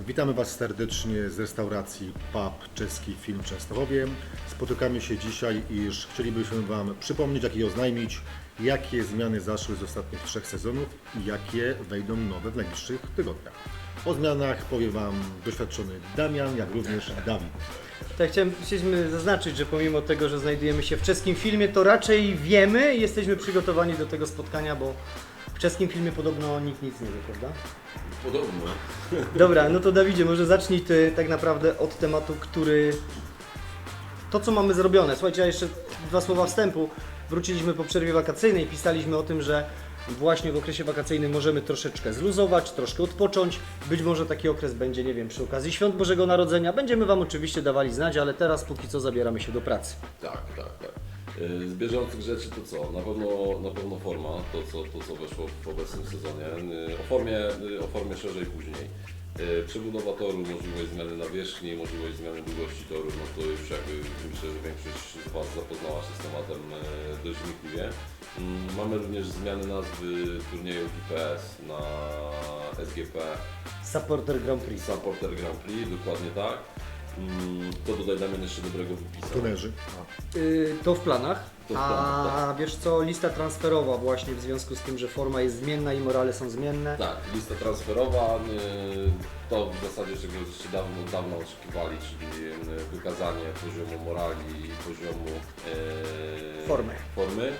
Witamy Was serdecznie z restauracji Pub Czeski Film w Częstochowie. Spotykamy się dzisiaj, iż chcielibyśmy Wam przypomnieć, jak i oznajmić, jakie zmiany zaszły z ostatnich 3 sezonów i jakie wejdą nowe w najbliższych tygodniach. O zmianach powie Wam doświadczony Damian, jak również Dawid. Tak, chcieliśmy zaznaczyć, że pomimo tego, że znajdujemy się w czeskim filmie, to raczej wiemy i jesteśmy przygotowani do tego spotkania, bo w czeskim filmie podobno nikt nic nie wie, prawda? Podobno. Dobra, no to Dawidzie, może zacznij Ty tak naprawdę od tematu, to co mamy zrobione. Słuchajcie, ja jeszcze 2 słowa wstępu. Wróciliśmy po przerwie wakacyjnej, pisaliśmy o tym, że właśnie w okresie wakacyjnym możemy troszeczkę zluzować, troszkę odpocząć. Być może taki okres będzie, nie wiem, przy okazji Świąt Bożego Narodzenia. Będziemy Wam oczywiście dawali znać, ale teraz póki co zabieramy się do pracy. Tak. Z bieżących rzeczy to co? Na pewno forma, to co weszło w obecnym sezonie. O formie szerzej później. Przebudowa toru, możliwość zmiany nawierzchni, możliwość zmiany długości toru, no to już jakby myślę, że większość z Was zapoznała się z tematem dość wnikliwie. Mamy również zmiany nazwy turnieju IPS na SGP Supporter Grand Prix. Supporter Grand Prix, dokładnie tak. To tutaj Damian jeszcze dobrego wypisał. Tunerzy. To w planach. To w planach, A wiesz co, lista transferowa właśnie w związku z tym, że forma jest zmienna i morale są zmienne. Tak, lista transferowa, to w zasadzie czego żeście dawno oczekiwali, czyli wykazanie poziomu morali i poziomu formy.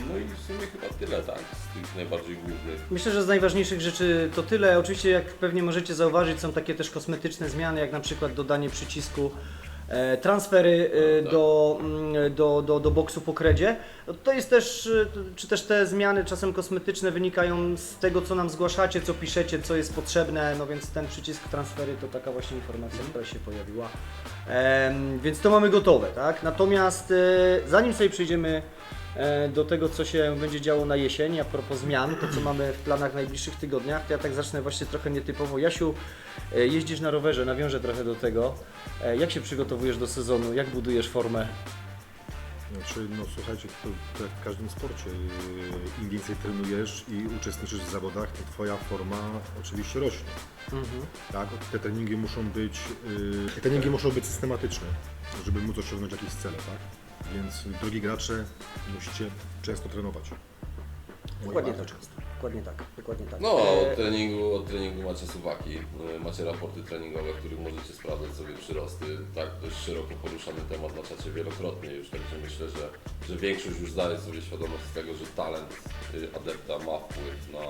No i w sumie chyba tyle, tak, z tych najbardziej głównych. Myślę, że z najważniejszych rzeczy to tyle. Oczywiście, jak pewnie możecie zauważyć, są takie też kosmetyczne zmiany, jak na przykład dodanie przycisku transfery Tak. do boksu po kredzie. To jest też, czy też te zmiany czasem kosmetyczne wynikają z tego, co nam zgłaszacie, co piszecie, co jest potrzebne, no więc ten przycisk transfery to taka właśnie informacja, która się pojawiła. Więc to mamy gotowe, tak? Natomiast zanim sobie przejdziemy do tego, co się będzie działo na jesień, a propos zmian, to co mamy w planach w najbliższych tygodniach, to ja tak zacznę właśnie trochę nietypowo. Jasiu, jeździsz na rowerze, nawiążę trochę do tego. Jak się przygotowujesz do sezonu? Jak budujesz formę? Znaczy, no słuchajcie, to jak w każdym sporcie, im więcej trenujesz i uczestniczysz w zawodach, to Twoja forma oczywiście rośnie. Tak, te treningi muszą być systematyczne, żeby móc osiągnąć jakieś cele, tak? Więc drogi gracze, musicie często trenować. Dokładnie Bardzo tak. często. Dokładnie tak. No, od treningu macie suwaki, macie raporty treningowe, w których możecie sprawdzać sobie przyrosty. Tak, dość szeroko poruszany temat na czacie wielokrotnie już, także myślę, że większość już zdaje sobie świadomość z tego, że talent adepta ma wpływ na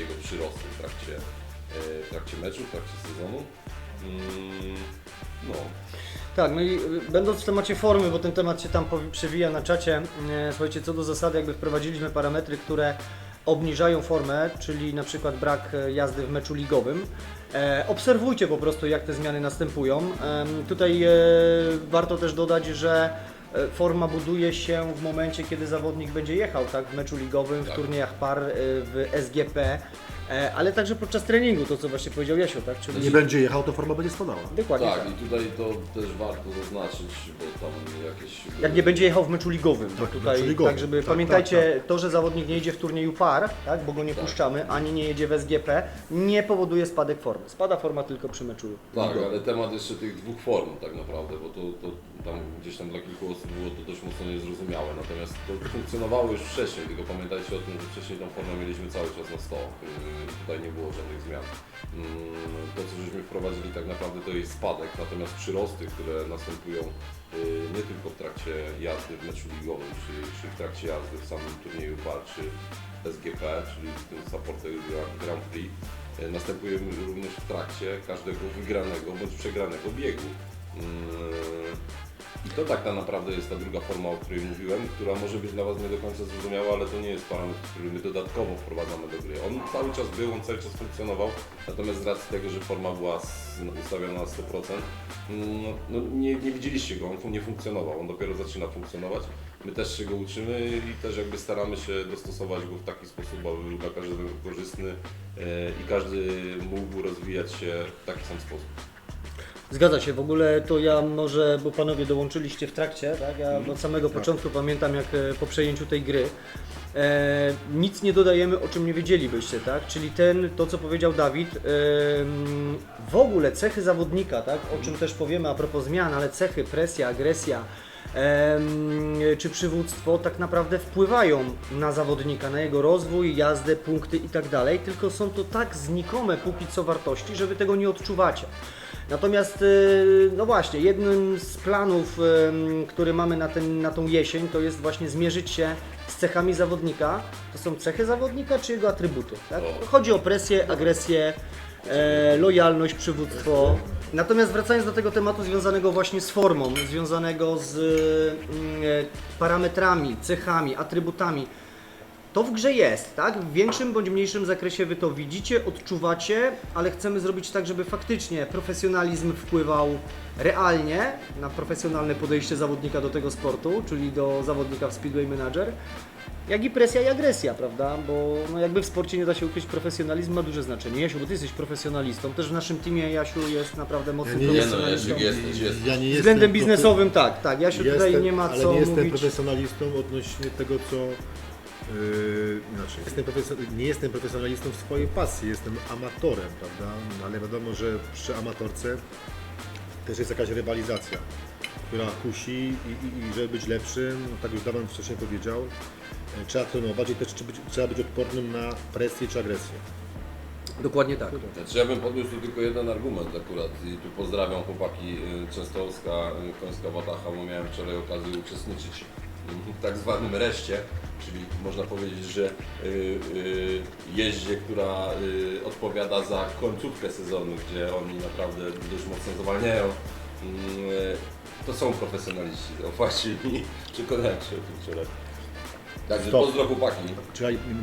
jego przyrosty w trakcie meczu, w trakcie sezonu. No. Tak, no i będąc w temacie formy, bo ten temat się tam przewija na czacie, słuchajcie, co do zasady jakby wprowadziliśmy parametry, które obniżają formę, czyli na przykład brak jazdy w meczu ligowym. Obserwujcie po prostu, jak te zmiany następują. Tutaj warto też dodać, że forma buduje się w momencie, kiedy zawodnik będzie jechał, tak, w meczu ligowym, w turniejach par, w SGP, ale także podczas treningu, to co właśnie powiedział Jasio, tak? Czyli Nie będzie jechał, to forma będzie spadała. dokładnie Tak, tak. i tutaj to też warto zaznaczyć, bo tam jakieś... Jak nie będzie jechał w meczu ligowym, to Tak, tutaj, meczu ligowym. tak żeby Tak, pamiętajcie, to, że zawodnik nie jedzie w turnieju par, tak, bo go nie puszczamy, ani nie jedzie w SGP, nie powoduje spadek formy. Spada forma tylko przy meczu Tak, ligowym. ale temat jeszcze tych dwóch form tak naprawdę, bo to tam gdzieś tam dla kilku osób było to dość mocno niezrozumiałe, natomiast to funkcjonowało już wcześniej, tylko pamiętajcie o tym, że wcześniej tą formę mieliśmy cały czas na 100, tutaj nie było żadnych zmian. To co żeśmy wprowadzili tak naprawdę to jest spadek, natomiast przyrosty, które następują nie tylko w trakcie jazdy w meczu ligowym, czy w trakcie jazdy w samym turnieju par, czy SGP, czyli w tym Supporter Grand Prix, następuje również w trakcie każdego wygranego bądź przegranego biegu. I to tak naprawdę jest ta druga forma, o której mówiłem, która może być dla Was nie do końca zrozumiała, ale to nie jest parametr, który my dodatkowo wprowadzamy do gry. On cały czas był, on cały czas funkcjonował, natomiast z racji tego, że forma była ustawiona na 100%, no nie widzieliście go, on nie funkcjonował, on dopiero zaczyna funkcjonować. My też się go uczymy i też jakby staramy się dostosować go w taki sposób, aby był dla każdego korzystny i każdy mógł rozwijać się w taki sam sposób. Zgadza się, w ogóle to ja może, bo panowie dołączyliście w trakcie, tak? Ja od samego początku pamiętam, jak po przejęciu tej gry nic nie dodajemy, o czym nie wiedzielibyście, tak? Czyli to co powiedział Dawid, w ogóle cechy zawodnika, tak? O czym też powiemy a propos zmian, ale cechy, presja, agresja czy przywództwo tak naprawdę wpływają na zawodnika, na jego rozwój, jazdę, punkty i tak dalej, tylko są to tak znikome póki co wartości, że wy tego nie odczuwacie. Natomiast, no właśnie, jednym z planów, który mamy na tą jesień, to jest właśnie zmierzyć się z cechami zawodnika. To są cechy zawodnika czy jego atrybuty, tak? Chodzi o presję, agresję, lojalność, przywództwo. Natomiast wracając do tego tematu związanego właśnie z formą, związanego z parametrami, cechami, atrybutami, to w grze jest, tak? W większym bądź mniejszym zakresie wy to widzicie, odczuwacie, ale chcemy zrobić tak, żeby faktycznie profesjonalizm wpływał realnie na profesjonalne podejście zawodnika do tego sportu, czyli do zawodnika w Speedway Manager, jak i presja i agresja, prawda? Bo no jakby w sporcie nie da się ukryć, profesjonalizm ma duże znaczenie. Jasiu, bo ty jesteś profesjonalistą, też w naszym teamie Jasiu jest naprawdę mocnym profesjonalistą. Ja nie Względem biznesowym tak. Jasiu tutaj nie ma ale co nie jestem mówić. profesjonalistą odnośnie tego, co... nie jestem profesjonalistą w swojej pasji, jestem amatorem, prawda? No, ale wiadomo, że przy amatorce też jest jakaś rywalizacja, która kusi i żeby być lepszym, no tak już Dawid wcześniej powiedział, trzeba trenować i też trzeba być odpornym na presję czy agresję. Dokładnie tak. Znaczy ja bym podniósł tu tylko jeden argument akurat i tu pozdrawiam chłopaki Częstochowska, Końska Watacha, bo miałem wczoraj okazję uczestniczyć w tak zwanym reszcie, czyli można powiedzieć, że jeździe, która odpowiada za końcówkę sezonu, gdzie oni naprawdę dość mocno zwalniają. To są profesjonaliści, właśnie mi przekonałem się o tym wczoraj. Także pozdro chłopaki.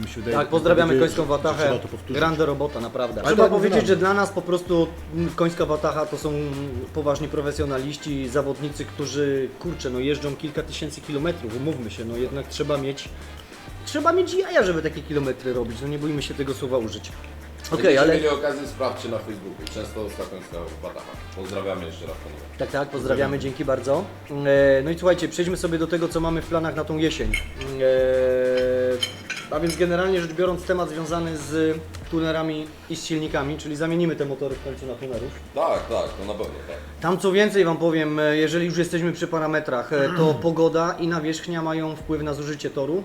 Mi się wydaje, Tak, pozdrawiamy że Końską Watachę, trzeba to powtórzyć. grande robota, naprawdę. Ale Trzeba tak, powiedzieć, naprawdę. że dla nas po prostu Końska Watacha to są poważni profesjonaliści, zawodnicy, którzy, kurczę, no jeżdżą kilka tysięcy kilometrów, umówmy się, no jednak trzeba mieć jaja, żeby takie kilometry robić, no nie bójmy się tego słowa użyć. Okej, ale... mieli okazję, sprawdźcie na Facebooku. Częstochowska Końska Watacha. Pozdrawiamy jeszcze raz panowie. Tak, pozdrawiamy, dzięki bardzo. No i słuchajcie, przejdźmy sobie do tego, co mamy w planach na tą jesień. A więc generalnie rzecz biorąc temat związany z tunerami i z silnikami, czyli zamienimy te motory w końcu na tunerów. Tak, to na pewno tak. Tam co więcej Wam powiem, jeżeli już jesteśmy przy parametrach, to pogoda i nawierzchnia mają wpływ na zużycie toru,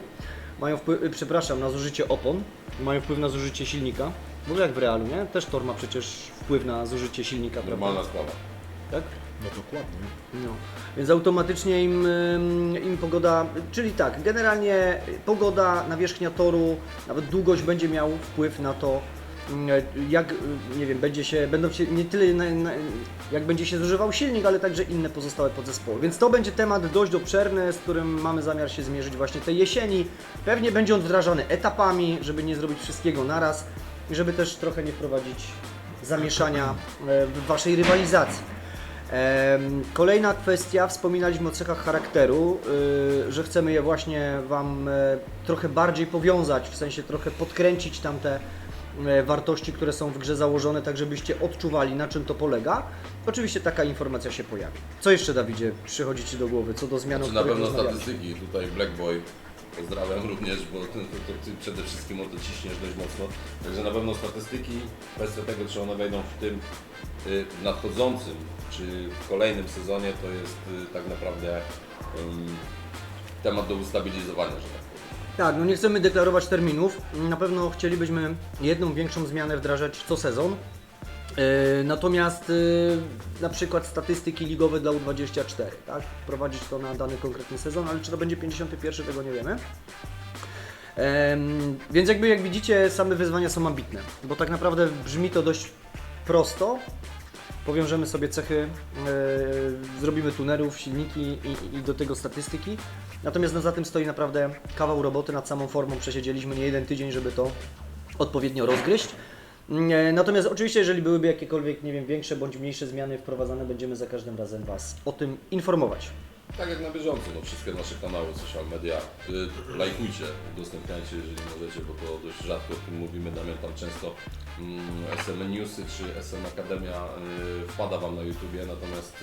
na zużycie opon, mają wpływ na zużycie silnika. W ogóle jak w realu, nie? Też tor ma przecież wpływ na zużycie silnika, Normalna prawda? sprawa. Tak? No dokładnie. No, więc automatycznie im pogoda, czyli tak, generalnie pogoda, nawierzchnia toru, nawet długość będzie miał wpływ na to, jak, nie wiem, będą się nie tyle jak będzie się zużywał silnik, ale także inne pozostałe podzespoły. Więc to będzie temat dość obszerny, z którym mamy zamiar się zmierzyć właśnie tej jesieni. Pewnie będzie on wdrażany etapami, żeby nie zrobić wszystkiego naraz i żeby też trochę nie wprowadzić zamieszania w Waszej rywalizacji. Kolejna kwestia, wspominaliśmy o cechach charakteru, że chcemy je właśnie Wam trochę bardziej powiązać, w sensie trochę podkręcić tamte wartości, które są w grze założone, tak żebyście odczuwali, na czym to polega. Oczywiście taka informacja się pojawi. Co jeszcze, Dawidzie, przychodzi Ci do głowy, co do zmian, o Czy na których pewno rozmawialiśmy? statystyki, tutaj Black Boy, pozdrawiam również, bo Ty przede wszystkim o to ciśniesz dość mocno. Także na pewno statystyki, kwestia tego, czy one wejdą w tym nadchodzącym, czy w kolejnym sezonie, to jest tak naprawdę temat do ustabilizowania, że tak powiem. Tak, no nie chcemy deklarować terminów. Na pewno chcielibyśmy jedną większą zmianę wdrażać co sezon. Natomiast na przykład statystyki ligowe dla U24, tak? Wprowadzić to na dany konkretny sezon, ale czy to będzie 51, tego nie wiemy. Więc jakby jak widzicie, same wyzwania są ambitne, bo tak naprawdę brzmi to dość prosto. Powiążemy sobie cechy, zrobimy tunerów, silniki i do tego statystyki. Natomiast za tym stoi naprawdę kawał roboty, nad samą formą przesiedzieliśmy nie jeden tydzień, żeby to odpowiednio rozgryźć. Natomiast oczywiście, jeżeli byłyby jakiekolwiek, nie wiem, większe bądź mniejsze zmiany wprowadzane, będziemy za każdym razem Was o tym informować. Tak jak na bieżąco, no wszystkie nasze kanały, social media, lajkujcie, udostępniajcie, jeżeli możecie, bo to dość rzadko o tym mówimy. Damian tam często SM Newsy czy SM Akademia wpada Wam na YouTubie, natomiast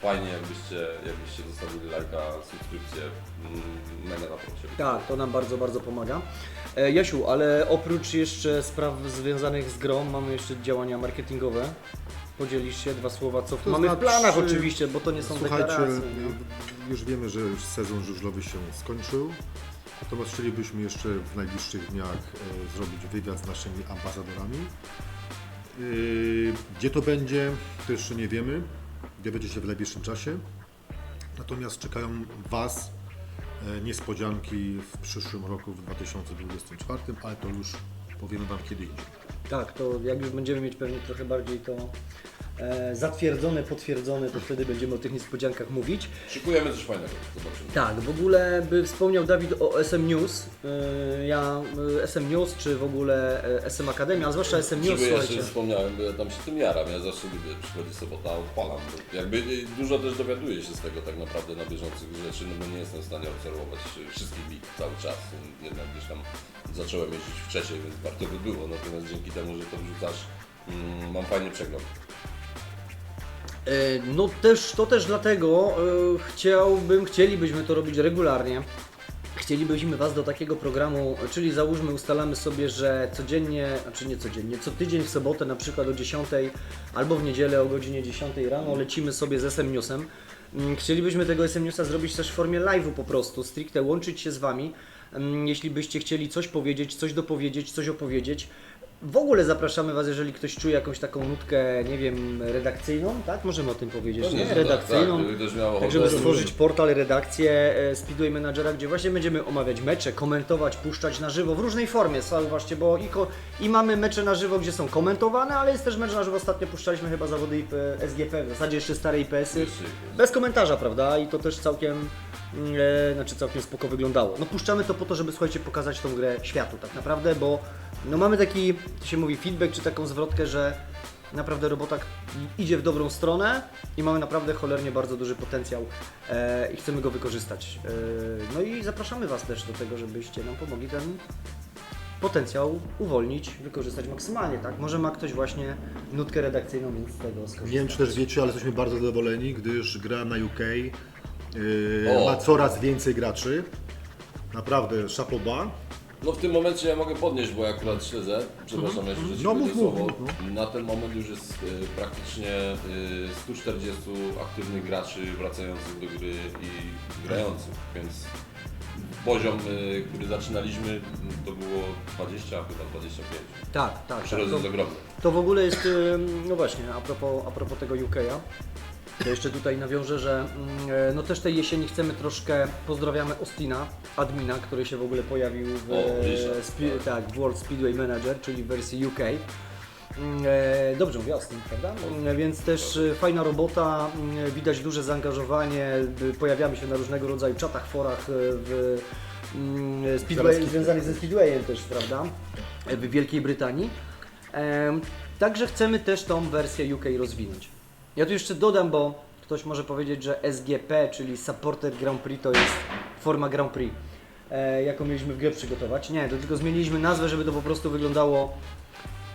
fajnie jakbyście zostawili lajka, subskrypcję, mega na procie. Tak, to nam bardzo, bardzo pomaga. Jasiu, ale oprócz jeszcze spraw związanych z grą, mamy jeszcze działania marketingowe. Podzielisz się 2 słowa, co To mamy znaczy, w planach oczywiście, bo to nie są Słuchajcie, deklaracje. już wiemy, że już sezon żużlowy się skończył. Natomiast chcielibyśmy jeszcze w najbliższych dniach zrobić wywiad z naszymi ambasadorami. Gdzie to będzie, to jeszcze nie wiemy. Dowiecie się w najbliższym czasie. Natomiast czekają Was niespodzianki w przyszłym roku, w 2024, ale to już powiemy Wam kiedy indziej. Tak, to jak już będziemy mieć pewnie trochę bardziej to zatwierdzone, potwierdzone, to wtedy będziemy o tych niespodziankach mówić. Szykujemy coś fajnego, zobaczymy. Tak, w ogóle by wspomniał Dawid o SM News. SM News, czy w ogóle SM Akademia, a zwłaszcza SM News, Ja słuchajcie. jeszcze wspomniałem, bo ja tam się tym jaram, ja zawsze lubię, przychodzi sobota, odpalam. Jakby dużo też dowiaduję się z tego tak naprawdę na bieżących rzeczy, no bo nie jestem w stanie obserwować wszystkich lig cały czas. Jednak gdzieś tam zacząłem jeździć wcześniej, więc warto by było, natomiast dzięki temu, że to wrzucasz, mam fajny przegląd. No to też dlatego chcielibyśmy to robić regularnie. Chcielibyśmy Was do takiego programu, czyli załóżmy, ustalamy sobie, że codziennie, znaczy nie codziennie, co tydzień w sobotę na przykład o 10 albo w niedzielę o godzinie 10 rano lecimy sobie z SM Newsem. Chcielibyśmy tego SM Newsa zrobić też w formie live'u po prostu, stricte łączyć się z Wami. Jeśli byście chcieli coś powiedzieć, coś dopowiedzieć, coś opowiedzieć. W ogóle zapraszamy Was, jeżeli ktoś czuje jakąś taką nutkę, nie wiem, redakcyjną, tak? Możemy o tym powiedzieć, Pewnie, nie? że Redakcyjną. Tak, gdyby też miał Tak, żeby ochotę. stworzyć portal, redakcję Speedway Managera, gdzie właśnie będziemy omawiać mecze, komentować, puszczać na żywo w różnej formie. Zauważcie, bo i mamy mecze na żywo, gdzie są komentowane, ale jest też mecz na żywo. Ostatnio puszczaliśmy chyba zawody SGP, w zasadzie jeszcze stare IPS-y, bez komentarza, prawda? I to też całkiem spoko wyglądało. No puszczamy to po to, żeby, słuchajcie, pokazać tą grę światu tak naprawdę, bo no mamy taki, to się mówi, feedback, czy taką zwrotkę, że naprawdę robota idzie w dobrą stronę i mamy naprawdę cholernie bardzo duży potencjał i chcemy go wykorzystać. No i zapraszamy Was też do tego, żebyście nam pomogli ten potencjał uwolnić, wykorzystać maksymalnie, tak? Może ma ktoś właśnie nutkę redakcyjną, więc z tego skorzystać. Nie wiem, czy też wiecie, ale jesteśmy bardzo zadowoleni, gdyż gra na UK O. ma coraz więcej graczy. Naprawdę, chapeau bas. No w tym momencie ja mogę podnieść, bo ja akurat śledzę, przepraszam, ja się No, mów, słowo. mów. Na ten moment już jest praktycznie 140 aktywnych graczy wracających do gry i grających, więc poziom, który zaczynaliśmy, to było 20, chyba 25. Tak. Przyrost jest ogromny. To w ogóle jest, no właśnie, a propos tego UK'a, to jeszcze tutaj nawiążę, że no też tej jesieni chcemy troszkę, pozdrawiamy Austina, admina, który się w ogóle pojawił w, w World Speedway Manager, czyli w wersji UK. Dobrze mówię, Austin, prawda? Więc też fajna robota, widać duże zaangażowanie, pojawiamy się na różnego rodzaju czatach, forach w Speedway, związanych ze Speedwayem też, prawda? W Wielkiej Brytanii. Także chcemy też tą wersję UK rozwinąć. Ja tu jeszcze dodam, bo ktoś może powiedzieć, że SGP, czyli Supporter Grand Prix, to jest forma Grand Prix, jaką mieliśmy w grę przygotować. Nie, to tylko zmieniliśmy nazwę, żeby to po prostu wyglądało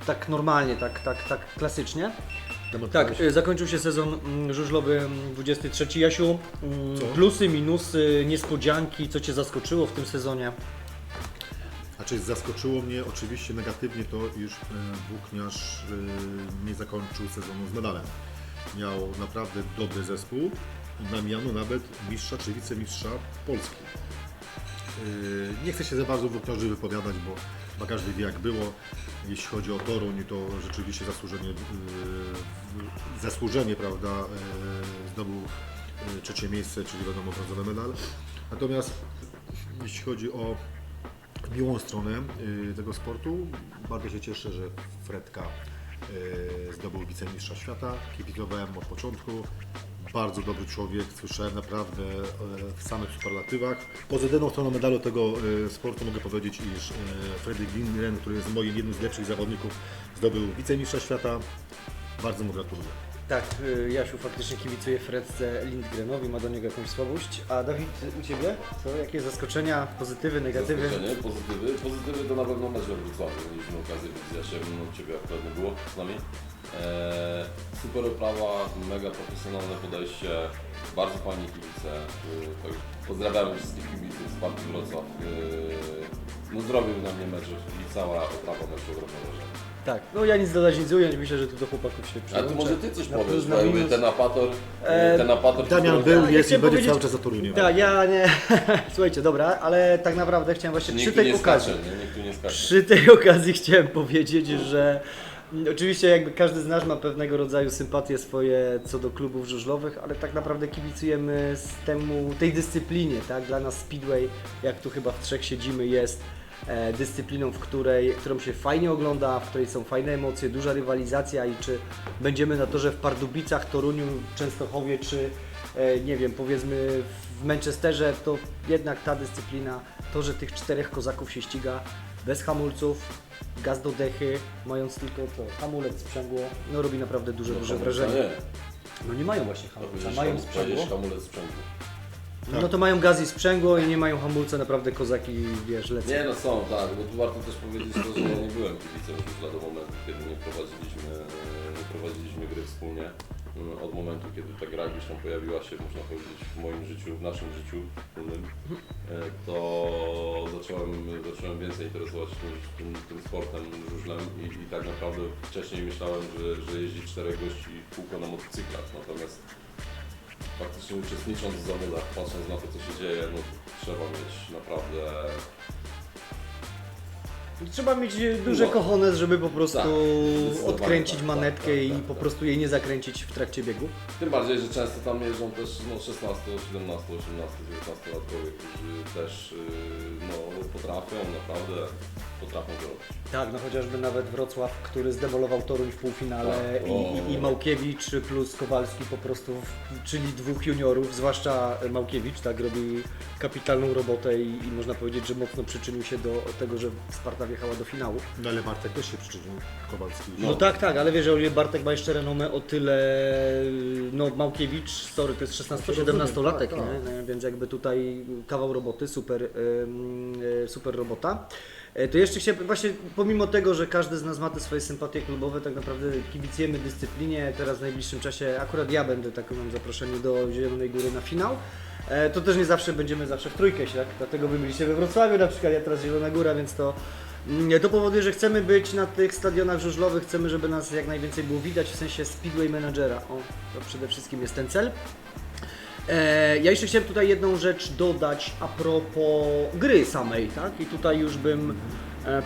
tak normalnie, tak klasycznie. Tak, zakończył się sezon żużlowy 23. Jasiu, plusy, minusy, niespodzianki, co Cię zaskoczyło w tym sezonie? Znaczy zaskoczyło mnie oczywiście negatywnie to, iż włókniarz nie zakończył sezonu z medalem. Miał naprawdę dobry zespół i na miano nawet mistrza czy wicemistrza Polski. Nie chcę się za bardzo włókniarzy wypowiadać, bo chyba każdy wie jak było. Jeśli chodzi o Toruń, to rzeczywiście zasłużenie prawda, zdobył trzecie miejsce, czyli wiadomo brązowy medal. Natomiast jeśli chodzi o miłą stronę tego sportu, bardzo się cieszę, że Fredka zdobył wicemistrza świata. Kibicowałem od początku. Bardzo dobry człowiek, słyszałem naprawdę w samych superlatywach. Poza jedyną stroną medalu tego sportu mogę powiedzieć, iż Fredrik Lindgren, który jest moim jednym z lepszych zawodników, zdobył wicemistrza świata. Bardzo mu gratuluję. Tak, Jasiu faktycznie kibicuje Fredce Lindgrenowi, ma do niego jakąś słabość. A Dawid, u Ciebie? Co? Jakie zaskoczenia? Pozytywy, negatywy? Zaskoczenie, pozytywy to na pewno mecz we Wrocławiu. Mieliśmy okazję widzieć Jasiem, Ciebie akurat nie było z nami. Super oprawa, mega profesjonalne podejście, bardzo fajni kibice. Tak, pozdrawiamy wszystkich kibiców z Partii Wrocław. No zrobił na mnie mecz i cała oprawa meczu ogromne wrażenie. Tak, no ja nic dodać, nic ująć, myślę, że tu do chłopaków się A przyłączę. tu może Ty coś Na powiesz, plus, na bo jakby minus. ten apator... Damian który- był, jest i chciałem będzie powiedzieć- cały czas za Toruniem. Tak, ja nie... Słuchajcie, dobra, ale tak naprawdę chciałem właśnie Nikt przy tu tej nie okazji... skacze, nie? Nikt tu nie skacze. Przy tej okazji chciałem powiedzieć, że oczywiście jakby każdy z nas ma pewnego rodzaju sympatie swoje co do klubów żużlowych, ale tak naprawdę kibicujemy tej dyscyplinie, tak? Dla nas Speedway, jak tu chyba w trzech siedzimy, jest dyscypliną, którą się fajnie ogląda, w której są fajne emocje, duża rywalizacja i czy będziemy na torze w Pardubicach, Toruniu, Częstochowie, czy nie wiem, powiedzmy w Manchesterze, to jednak ta dyscyplina, to, że tych czterech kozaków się ściga bez hamulców, gaz do dechy, mając tylko to hamulec, sprzęgło, no robi naprawdę duże wrażenie. Nie, No nie mają właśnie hamulca, mają sprzęgło. hamulec sprzęgło. No to mają gaz i sprzęgło i nie mają hamulca, naprawdę kozaki, wiesz, lecą. Nie no są, tak, bo tu warto też powiedzieć to, że ja nie byłem kibicem już do momentu, kiedy nie prowadziliśmy gry wspólnie. Od momentu, kiedy ta gra gdzieś tam pojawiła się, można powiedzieć, w moim życiu, w naszym życiu wspólnym, to zacząłem więcej interesować się tym sportem, żużlem i tak naprawdę wcześniej myślałem, że jeździ 4 gości w kółko na motocyklach, natomiast faktycznie uczestnicząc w zawodach, patrząc na to, co się dzieje, no trzeba mieć naprawdę... Trzeba mieć duże cojones, żeby po prostu Tak, zdecydowanie odkręcić tak, manetkę tak, i tak, po tak. prostu jej nie zakręcić w trakcie biegu. Tym bardziej, że często tam jeżdżą też 16, 17, 18, 19 latkowie, którzy też potrafią, naprawdę potrafią to robić. Tak, no chociażby nawet Wrocław, który zdemolował Toruń w półfinale Tak. i Małkiewicz plus Kowalski po prostu, czyli dwóch juniorów, zwłaszcza Małkiewicz, tak, robi kapitalną robotę i można powiedzieć, że mocno przyczynił się do tego, że Sparta wjechała do finału. No ale Bartek też się przyczynił, Kowalski. No tak, ale wiesz, że Bartek ma jeszcze renomę o tyle, no Małkiewicz, sorry, to jest 16-17-latek, tak, tak. nie? Więc jakby tutaj kawał roboty, super robota. To jeszcze chciałem, właśnie pomimo tego, że każdy z nas ma te swoje sympatie klubowe, tak naprawdę kibicujemy dyscyplinie, teraz w najbliższym czasie akurat ja będę, tak mam zaproszenie do Zielonej Góry na finał. To też nie zawsze będziemy w trójkę, tak? Dlatego wy byliście we Wrocławiu na przykład, ja teraz Zielona Góra, więc to powoduje, że chcemy być na tych stadionach żużlowych, chcemy, żeby nas jak najwięcej było widać, w sensie Speedway Managera. O, to przede wszystkim jest ten cel. Ja jeszcze chciałem tutaj jedną rzecz dodać a propos gry samej, tak? I tutaj już bym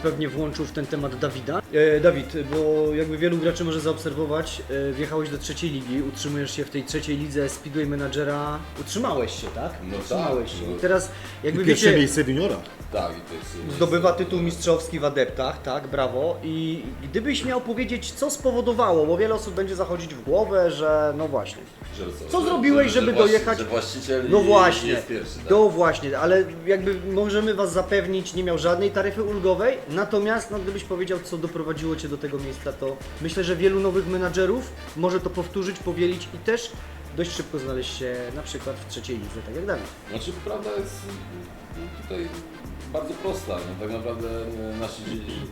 pewnie włączył w ten temat Dawida. Dawid, bo jakby wielu graczy może zaobserwować, wjechałeś do trzeciej ligi, utrzymujesz się w tej trzeciej lidze Speedway Managera, utrzymałeś się, tak? No Utrzymałeś tak, się. no. I teraz jakby Pierwsze wiecie, miejsce w juniorach. Tak, i to jest... zdobywa tytuł mistrzowski w adeptach, tak, brawo. I gdybyś miał powiedzieć, co spowodowało, bo wiele osób będzie zachodzić w głowę, że no właśnie, Co zrobiłeś, żeby dojechać- Że właściciel no właśnie, jest pierwszy, tak? no właśnie, ale jakby możemy Was zapewnić, nie miał żadnej taryfy ulgowej, natomiast no, gdybyś powiedział, co doprowadziło Cię do tego miejsca, to myślę, że wielu nowych menadżerów może to powtórzyć, powielić i też dość szybko znaleźć się na przykład w trzeciej lidze, tak jak Dawid. Znaczy prawda jest tutaj bardzo prosta. No, tak naprawdę nasi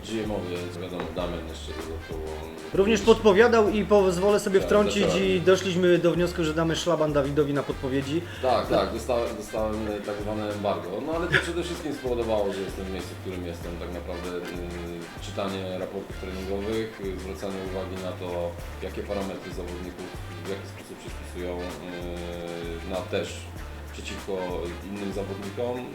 GM-owie, wiadomo, Damian jeszcze dodatkowo... Również podpowiadał i pozwolę sobie Tak, wtrącić tak. i doszliśmy do wniosku, że damy szlaban Dawidowi na podpowiedzi. Tak, dostałem tak zwane embargo, no ale to przede wszystkim spowodowało, że jestem w miejscu, w którym jestem. Tak naprawdę czytanie raportów treningowych, zwracanie uwagi na to, jakie parametry zawodników, w jaki sposób się stosują na też przeciwko innym zawodnikom.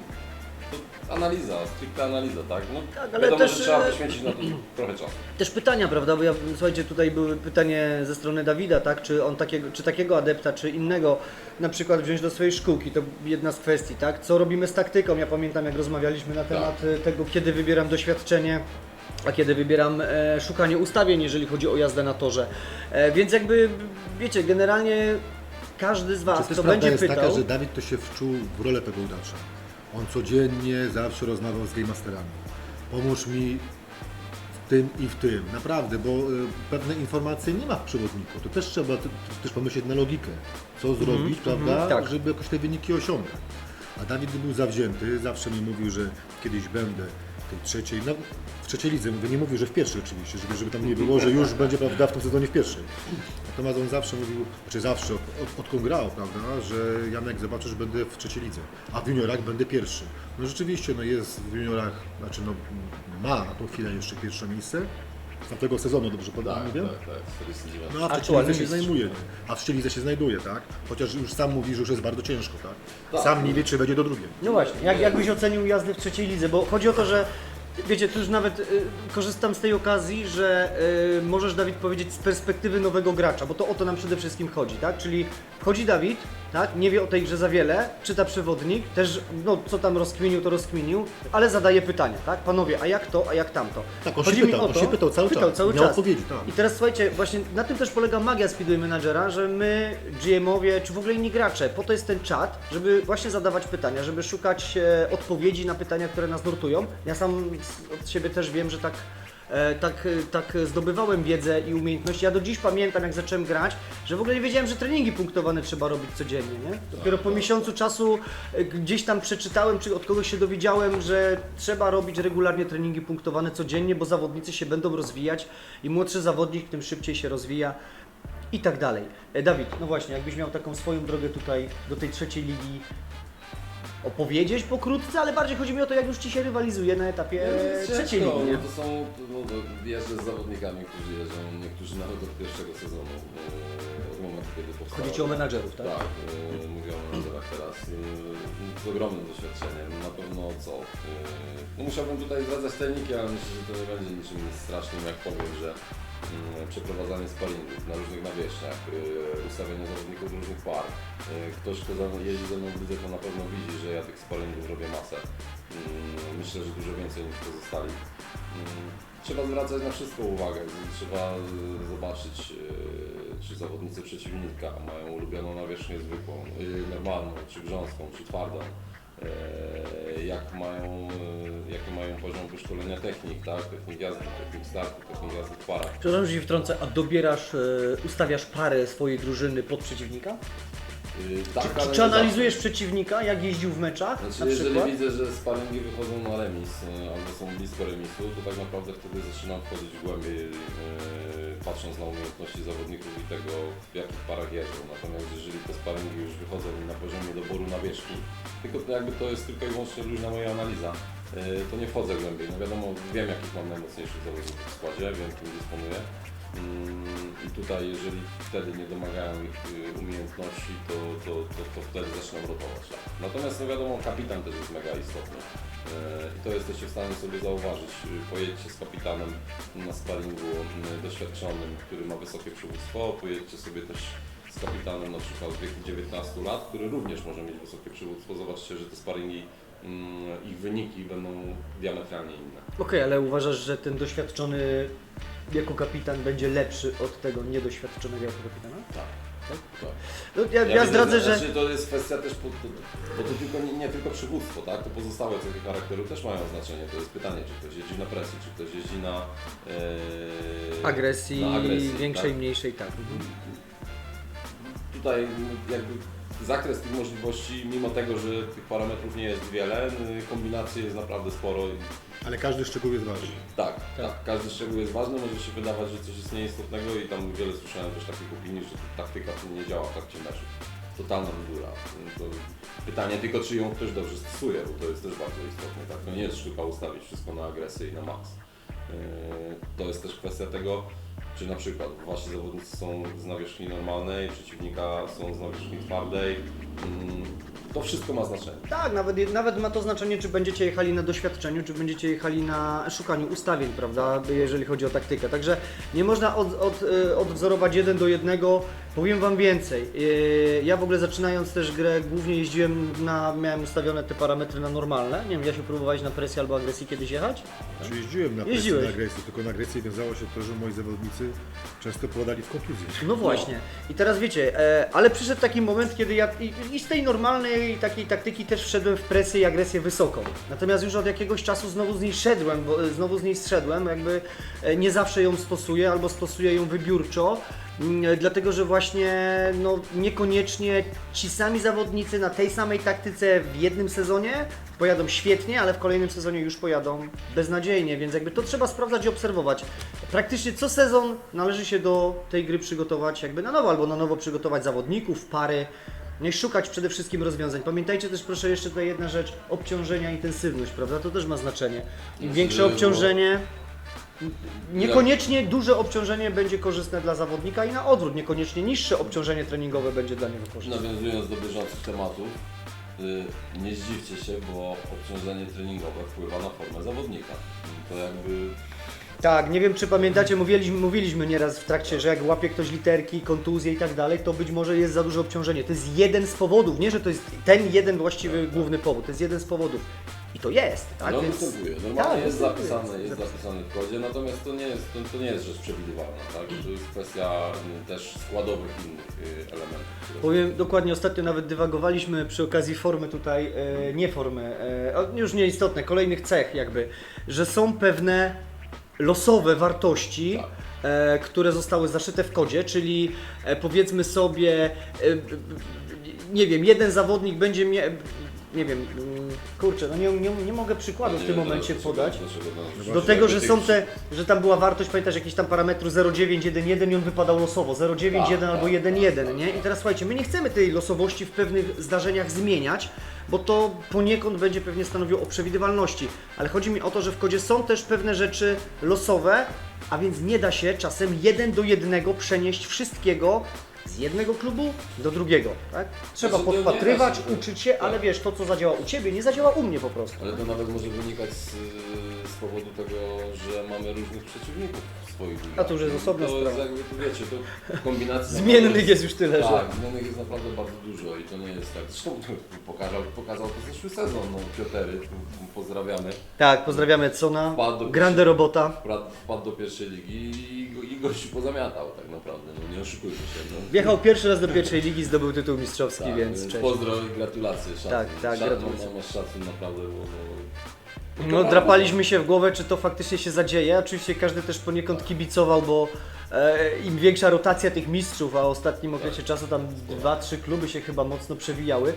To analiza, stricte analiza, tak? No, Tak, ale wiadomo, też, że trzeba poświęcić na to trochę czasu. Też pytania, prawda? Bo ja, słuchajcie, tutaj były pytanie ze strony Dawida, tak? Czy takiego adepta, czy innego na przykład wziąć do swojej szkółki, to jedna z kwestii, tak? Co robimy z taktyką? Ja pamiętam, jak rozmawialiśmy na temat tego, kiedy wybieram doświadczenie, a kiedy wybieram szukanie ustawień, jeżeli chodzi o jazdę na torze. Więc jakby, wiecie, generalnie każdy z Was, Też kto prawda będzie jest pytał... taka, że Dawid to się wczuł w rolę tego udacza. On codziennie zawsze rozmawiał z Game Masterami. Pomóż mi tym i w tym, naprawdę, bo pewne informacje nie ma w przewodniku. To też trzeba też pomyśleć na logikę, co zrobić, prawda, tak. żeby jakoś te wyniki osiągać. A Dawid był zawzięty, zawsze mi mówił, że kiedyś będę w tej trzeciej, no, w trzeciej lidze, mówię, nie mówił, że w pierwszej oczywiście, żeby tam nie było, że już będzie, prawda, w tym sezonie w pierwszej. Natomiast on zawsze mówił, znaczy zawsze, odkąd grał, prawda, że Janek, zobaczysz, będę w trzeciej lidze, a w juniorach będę pierwszy. No rzeczywiście, no jest w juniorach, znaczy no ma na tą chwilę jeszcze pierwsze miejsce, z tamtego sezonu, dobrze podałem, mówię? Tak, 49. No a w trzeciej Aktualny lidze się mistrz. zajmuje, a w trzeciej lidze się znajduje, tak? Chociaż już sam mówi, że już jest bardzo ciężko, tak? Tak. Sam nie wie, czy wejdzie do drugiej. No właśnie, jak byś ocenił jazdę w trzeciej lidze? Bo chodzi o to, że wiecie, tu już nawet korzystam z tej okazji, że możesz, Dawid, powiedzieć z perspektywy nowego gracza, bo to o to nam przede wszystkim chodzi, tak? Czyli wchodzi Dawid, tak? Nie wie o tej grze za wiele, czyta przewodnik, też no, co tam rozkminił, to rozkminił, ale zadaje pytania, tak? Panowie, a jak to, a jak tamto? Tak, on Chodzi się mi pytał, o on to- się pytał cały czas, cały miał czas. odpowiedzi, tak. I teraz słuchajcie, właśnie na tym też polega magia Speedway Managera, że my, GM-owie, czy w ogóle inni gracze, po to jest ten czat, żeby właśnie zadawać pytania, żeby szukać odpowiedzi na pytania, które nas nurtują. Ja sam od siebie też wiem, że tak zdobywałem wiedzę i umiejętności. Ja do dziś pamiętam, jak zacząłem grać, że w ogóle nie wiedziałem, że treningi punktowane trzeba robić codziennie, nie? Dopiero po miesiącu czasu gdzieś tam przeczytałem, czy od kogoś się dowiedziałem, że trzeba robić regularnie treningi punktowane codziennie, bo zawodnicy się będą rozwijać i młodszy zawodnik tym szybciej się rozwija i tak dalej. Dawid, no właśnie, jakbyś miał taką swoją drogę tutaj do tej trzeciej ligi opowiedzieć pokrótce, ale bardziej chodzi mi o to, jak już Ci się rywalizuje na etapie trzeciej ligi, nie? No to są, no, jeżdżę z zawodnikami, którzy jeżdżą, niektórzy nawet od pierwszego sezonu, od momentu, kiedy powstało. Chodzi Ci o menadżerów, tak? Tak, mówię o menadżerach teraz, z ogromnym doświadczeniem, na pewno co, no musiałbym tutaj zdradzać tajniki, ale myślę, że to nie będzie niczym strasznym, jak powiem, że przeprowadzanie sparingów na różnych nawierzchniach, ustawienie zawodników różnych par. Ktoś, kto jeździ ze mną w lidze, to na pewno widzi, że ja tych sparingów robię masę. Myślę, że dużo więcej niż pozostali. Trzeba zwracać na wszystko uwagę, trzeba zobaczyć, czy zawodnicy przeciwnika mają ulubioną nawierzchnię zwykłą, normalną, czy grząską, czy twardą. Jaki mają poziom wyszkolenia technik, tak? Technik jazdy, technik startu, technik jazdy w parach. Przepraszam, że się wtrącę, a dobierasz, ustawiasz parę swojej drużyny pod przeciwnika? Tak, ale Czy nie analizujesz zawsze. przeciwnika, jak jeździł w meczach Znaczy, na jeżeli przykład? widzę, że sparingi wychodzą na remis albo są blisko remisu, to tak naprawdę wtedy zaczynam wchodzić głębiej, patrząc na umiejętności zawodników i tego, w jakich parach jeżdżą. Natomiast jeżeli te sparingi już wychodzą mi na poziomie doboru nawierzchni, tylko to jakby to jest tylko i wyłącznie luźna moja analiza, to nie wchodzę głębiej. No wiadomo, wiem jakich mam najmocniejszych zawodników w składzie, wiem kim dysponuję. I tutaj, jeżeli wtedy nie domagają ich umiejętności, to wtedy zaczynam rotować. Tak. Natomiast no wiadomo, kapitan też jest mega istotny. I to jesteście w stanie sobie zauważyć. Pojedźcie z kapitanem na sparingu doświadczonym, który ma wysokie przywództwo. Pojedźcie sobie też z kapitanem na przykład w wieku 19 lat, który również może mieć wysokie przywództwo. Zobaczcie, że te sparingi, ich wyniki będą diametralnie inne. Okej, ale uważasz, że ten doświadczony jako kapitan będzie lepszy od tego niedoświadczonego jako kapitana? Tak. Tak? Tak. No, ja widzę, zdradzę, że... Znaczy, to jest kwestia też, bo to tylko, nie tylko przywództwo, tak? To pozostałe cechy charakteru też mają znaczenie. To jest pytanie, czy ktoś jeździ na presji, czy ktoś jeździ na agresji, większej, tak? mniejszej, tak. Tutaj jakby zakres tych możliwości, mimo tego, że tych parametrów nie jest wiele, kombinacji jest naprawdę sporo. Ale każdy szczegół jest ważny. Tak, każdy szczegół jest ważny, może się wydawać, że coś jest nieistotnego i tam wiele słyszałem też takich opinii, że taktyka nie działa w trakcie meczu. Totalna bzdura. To pytanie tylko, czy ją ktoś dobrze stosuje, bo to jest też bardzo istotne. Tak? To nie jest sztuka ustawić wszystko na agresję i na maks. To jest też kwestia tego, czy na przykład wasi zawodnicy są z nawierzchni normalnej, przeciwnika są z nawierzchni twardej. To wszystko ma znaczenie. Tak, nawet ma to znaczenie, czy będziecie jechali na doświadczeniu, czy będziecie jechali na szukaniu ustawień, prawda, jeżeli chodzi o taktykę. Także nie można odwzorować 1 do 1. Powiem Wam więcej. Ja w ogóle zaczynając też grę, głównie miałem ustawione te parametry na normalne. Nie wiem, ja się próbowałeś na presję albo agresji kiedyś jechać? Czy jeździłem na presję, Jeździłeś. na agresję, tylko na agresję wiązało się to, że moi zawodnicy często popadali w kontuzję. No właśnie. I teraz wiecie, ale przyszedł taki moment, kiedy ja i z tej normalnej takiej taktyki też wszedłem w presję i agresję wysoką. Natomiast już od jakiegoś czasu znowu z niej szedłem, bo znowu z niej zszedłem, jakby nie zawsze ją stosuję albo stosuję ją wybiórczo. Dlatego, że właśnie no, niekoniecznie ci sami zawodnicy na tej samej taktyce w jednym sezonie pojadą świetnie, ale w kolejnym sezonie już pojadą beznadziejnie, więc jakby to trzeba sprawdzać i obserwować. Praktycznie co sezon należy się do tej gry przygotować jakby na nowo, albo na nowo przygotować zawodników, pary, no i szukać przede wszystkim rozwiązań. Pamiętajcie też proszę jeszcze tutaj jedna rzecz, obciążenia, intensywność, prawda? To też ma znaczenie. Im większe obciążenie, niekoniecznie duże obciążenie będzie korzystne dla zawodnika i na odwrót, niekoniecznie niższe obciążenie treningowe będzie dla niego korzystne. Nawiązując do bieżących tematów, nie zdziwcie się, bo obciążenie treningowe wpływa na formę zawodnika. To jakby... Tak, nie wiem czy pamiętacie, mówiliśmy nieraz w trakcie, że jak łapie ktoś literki, kontuzje i tak dalej, to być może jest za duże obciążenie. To jest jeden z powodów, nie że to jest ten jeden właściwy główny powód, to jest jeden z powodów. I to jest, tak? No Więc... występuje, normalnie Tak, jest występuje. zapisane w kodzie, natomiast to nie jest rzecz przewidywalna, tak? To jest kwestia też składowych innych elementów. które- Powiem dokładnie, ostatnio nawet dywagowaliśmy przy okazji formy tutaj, nie formy, już nieistotne, kolejnych cech jakby, że są pewne losowe wartości, Tak. które zostały zaszyte w kodzie, czyli powiedzmy sobie, nie wiem, jeden zawodnik będzie miał, nie wiem, kurczę, no nie mogę przykładu w tym momencie podać. Do tego, że są te, że tam była wartość, pamiętasz, jakiś tam parametru 0,911 i on wypadał losowo, 0,91 Tak, albo tak, 1,1, nie? I teraz słuchajcie, my nie chcemy tej losowości w pewnych zdarzeniach zmieniać, bo to poniekąd będzie pewnie stanowiło o przewidywalności. Ale chodzi mi o to, że w kodzie są też pewne rzeczy losowe, a więc nie da się czasem 1:1 przenieść wszystkiego z jednego klubu do drugiego, tak? Trzeba Znaczy, to nie podpatrywać, da się, uczyć się, ale tak. wiesz, to co zadziała u Ciebie, nie zadziała u mnie po prostu. Ale to nawet może wynikać z powodu tego, że mamy różnych przeciwników w swoich ligach. A to już jest osobna To jest sprawa. jakby, tu wiecie, to kombinacji... Zmiennych jest już tyle, że... Tak, zmiennych jest naprawdę bardzo dużo i to nie jest tak. Zresztą pokazał to zeszły sezon, no Piotery, pozdrawiamy. Tak, pozdrawiamy Cona, Wpadł do grande robota. Wpadł do pierwszej ligi i gościu pozamiatał tak naprawdę, no nie oszukujmy się. No. Wjechał pierwszy raz do pierwszej ligi, zdobył tytuł mistrzowski, Tak, więc cześć. pozdro i gratulacje, szacun. Tak, gratulacje. Masz szacun naprawdę, No drapaliśmy się w głowę, czy to faktycznie się zadzieje. Oczywiście każdy też poniekąd kibicował, bo im większa rotacja tych mistrzów, a w ostatnim okresie czasu tam 2-3 kluby się chyba mocno przewijały.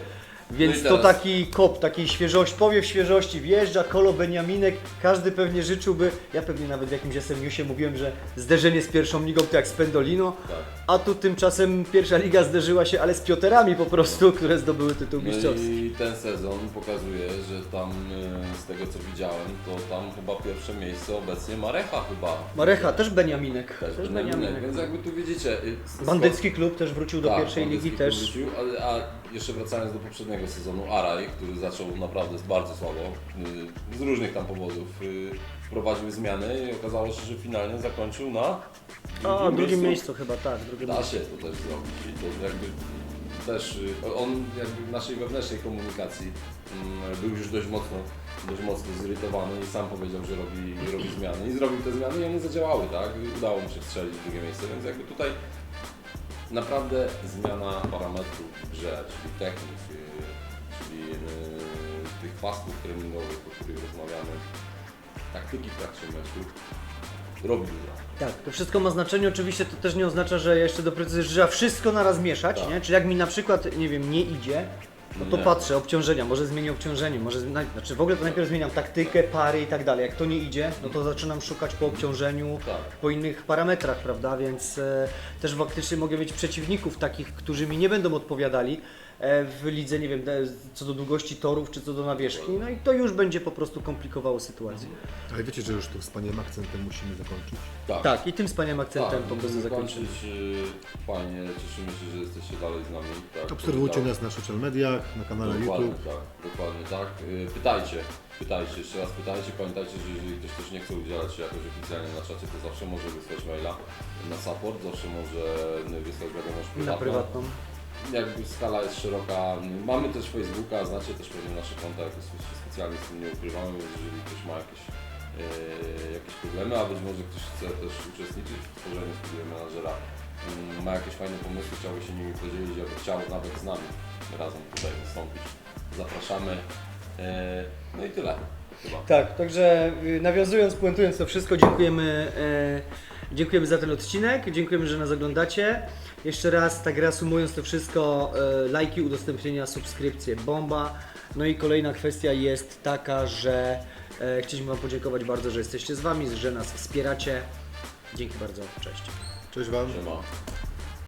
Więc No i to teraz- taki kop, takiej świeżości, powiew świeżości, wjeżdża Kolo Beniaminek, każdy pewnie życzyłby, ja pewnie nawet w jakimś SMS-ie mówiłem, że zderzenie z pierwszą ligą to jak z Pendolino, Tak. a tu tymczasem pierwsza liga zderzyła się, ale z Pioterami po prostu, które zdobyły tytuł No mistrzowski. i ten sezon pokazuje, że tam z tego co widziałem, to tam chyba pierwsze miejsce obecnie Marecha chyba. Marecha, też Beniaminek. Też Beniaminek, więc jakby tu widzicie... Bandycki klub też wrócił do Tak, pierwszej Bandycki ligi klub też. wrócił, a jeszcze wracając do poprzedniego sezonu, Araj, który zaczął naprawdę bardzo słabo, z różnych tam powodów, wprowadził zmiany i okazało się, że finalnie zakończył na Drugim miejscu chyba, tak. Drugim Da miejscu. się to też zrobić i to jakby też on jakby w naszej wewnętrznej komunikacji był już dość mocno zirytowany i sam powiedział, że robi zmiany i zrobił te zmiany i one zadziałały, tak? I udało mu się strzelić w drugie miejsce, więc jakby tutaj naprawdę zmiana parametrów w grze, czyli technik, czyli tych pasków treningowych, o których rozmawiamy, taktyki w trakcie meczu, robi dużo. Tak, to wszystko ma znaczenie, oczywiście to też nie oznacza, że ja jeszcze doprecyzuję, że trzeba wszystko naraz mieszać, Tak. nie? Czy jak mi na przykład, nie wiem, nie idzie, no to Nie. patrzę, obciążenia, może zmienię obciążenie, znaczy w ogóle to najpierw zmieniam taktykę, pary i tak dalej. Jak to nie idzie, no to zaczynam szukać po obciążeniu, Tak. po innych parametrach, prawda, więc też faktycznie mogę mieć przeciwników takich, którzy mi nie będą odpowiadali w lidze, nie wiem, co do długości torów, czy co do nawierzchni, no i to już będzie po prostu komplikowało sytuację. Ale wiecie, że już tu wspaniałym akcentem musimy zakończyć. Tak, i tym wspaniałym akcentem po prostu będziemy zakończymy. kończyć. Fajnie, cieszymy się, że jesteście dalej z nami. Tak, Obserwujcie tak. nas na social mediach, na kanale Dokładnie YouTube. tak, dokładnie tak. Pytajcie, jeszcze raz pytajcie. Pamiętajcie, że jeżeli ktoś też nie chce udzielać się jakoś oficjalnie na czacie, to zawsze może wysłać maila na support, zawsze może wysłać wiadomość Na prywatną. Jakby skala jest szeroka. Mamy też Facebooka, znacie też pewnie nasze konta, jakoś specjalnie z tym nie ukrywamy, więc jeżeli ktoś ma jakieś problemy, a być może ktoś chce też uczestniczyć w tworzeniu studia menadżera ma jakieś fajne pomysły, chciałby się nimi podzielić, albo chciał nawet z nami razem tutaj wystąpić. Zapraszamy. No i tyle chyba. Tak, także nawiązując, puentując to wszystko, dziękujemy za ten odcinek, dziękujemy, że nas oglądacie. Jeszcze raz, tak reasumując to wszystko, lajki, udostępnienia, subskrypcje, bomba. No i kolejna kwestia jest taka, że chcieliśmy Wam podziękować bardzo, że jesteście z Wami, że nas wspieracie. Dzięki bardzo, cześć. Cześć Wam. Siema.